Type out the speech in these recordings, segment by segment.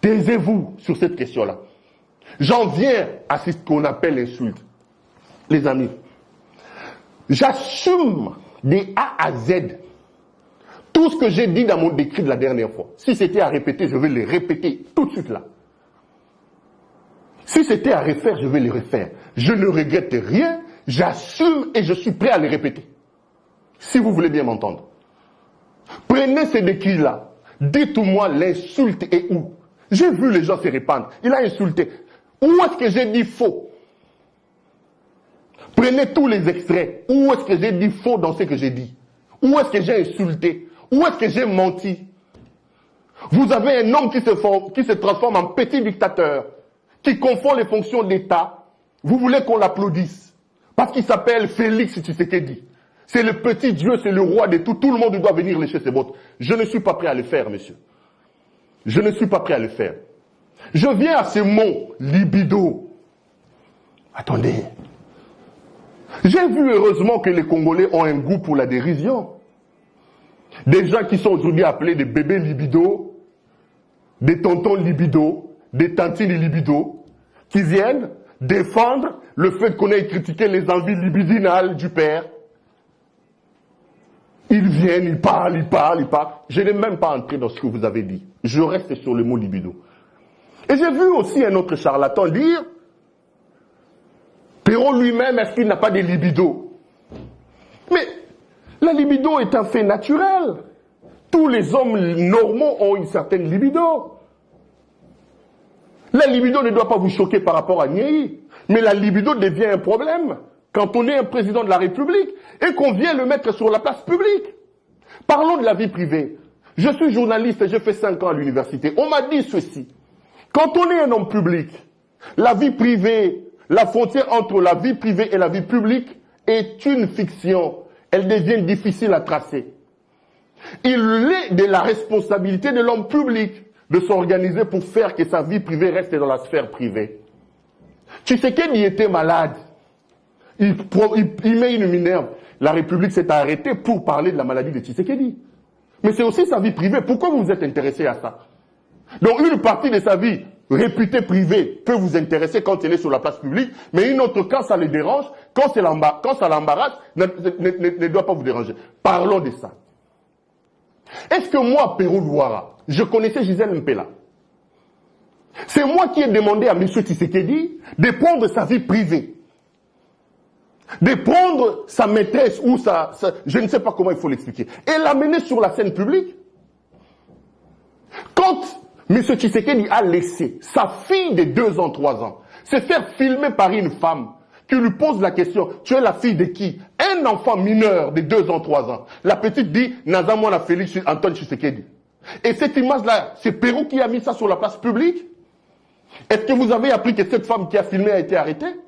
taisez-vous sur cette question-là. J'en viens à ce qu'on appelle l'insulte. Les amis, j'assume des A à Z tout ce que j'ai dit dans mon décrit de la dernière fois. Si c'était à répéter, je vais le répéter tout de suite là. Si c'était à refaire, je vais le refaire. Je ne regrette rien, j'assume et je suis prêt à le répéter. Si vous voulez bien m'entendre. Prenez ces décrits-là. Dites-moi l'insulte est où? J'ai vu les gens se répandre. Il a insulté. Où est-ce que j'ai dit faux? Prenez tous les extraits. Où est-ce que j'ai dit faux dans ce que j'ai dit? Où est-ce que j'ai insulté? Où est-ce que j'ai menti? Vous avez un homme qui se transforme en petit dictateur, qui confond les fonctions d'État. Vous voulez qu'on l'applaudisse parce qu'il s'appelle Félix Tshisekedi. C'est le petit Dieu, c'est le roi de tout. Tout le monde doit venir lécher ses bottes. Je ne suis pas prêt à le faire, monsieur. Je ne suis pas prêt à le faire. Je viens à ce mot, libido. Attendez. J'ai vu heureusement que les Congolais ont un goût pour la dérision. Des gens qui sont aujourd'hui appelés des bébés libido, des tontons libido, des tantines libido, qui viennent défendre le fait qu'on ait critiqué les envies libidinales du père. Ils viennent, ils parlent. Je n'ai même pas entré dans ce que vous avez dit. Je reste sur le mot libido. Et j'ai vu aussi un autre charlatan dire, Perrault lui-même, est-ce qu'il n'a pas de libido? Mais la libido est un fait naturel. Tous les hommes normaux ont une certaine libido. La libido ne doit pas vous choquer par rapport à Niéhi. Mais la libido devient un problème quand on est un président de la République et qu'on vient le mettre sur la place publique. Parlons de la vie privée. Je suis journaliste et j'ai fait 5 ans à l'université. On m'a dit ceci. Quand on est un homme public, la vie privée, la frontière entre la vie privée et la vie publique est une fiction. Elle devient difficile à tracer. Il est de la responsabilité de l'homme public de s'organiser pour faire que sa vie privée reste dans la sphère privée. Tshisekedi était malade. Il met une minerve. La République s'est arrêtée pour parler de la maladie de Tshisekedi. Mais c'est aussi sa vie privée. Pourquoi vous vous êtes intéressé à ça? Donc une partie de sa vie réputée privée peut vous intéresser quand elle est sur la place publique, mais une autre, quand ça le dérange, quand ça l'embarrasse, ne doit pas vous déranger. Parlons de ça. Est-ce que moi, Perrault Louara, je connaissais Gisèle Mpela? C'est moi qui ai demandé à M. Tshisekedi de prendre sa vie privée, de prendre sa maîtresse ou je ne sais pas comment il faut l'expliquer, et l'amener sur la scène publique. Quand M. Tshisekedi a laissé sa fille de 2 ans, 3 ans se faire filmer par une femme qui lui pose la question, tu es la fille de qui? Un enfant mineur de 2 ans, 3 ans. La petite dit, Nazamona Félix Antoine Tshisekedi. Et cette image-là, c'est Perrault qui a mis ça sur la place publique? Est-ce que vous avez appris que cette femme qui a filmé a été arrêtée?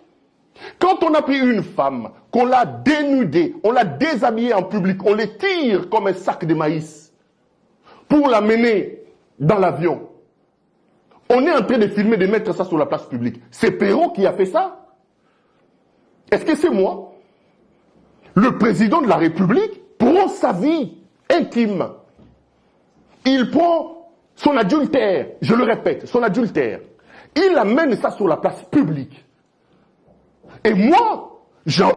Quand on a pris une femme, qu'on l'a dénudée, on l'a déshabillée en public, on les tire comme un sac de maïs pour la mener dans l'avion. On est en train de filmer, de mettre ça sur la place publique. C'est Perrault qui a fait ça? Est-ce que c'est moi? Le président de la République prend sa vie intime. Il prend son adultère, je le répète, son adultère. Il amène ça sur la place publique. Et moi,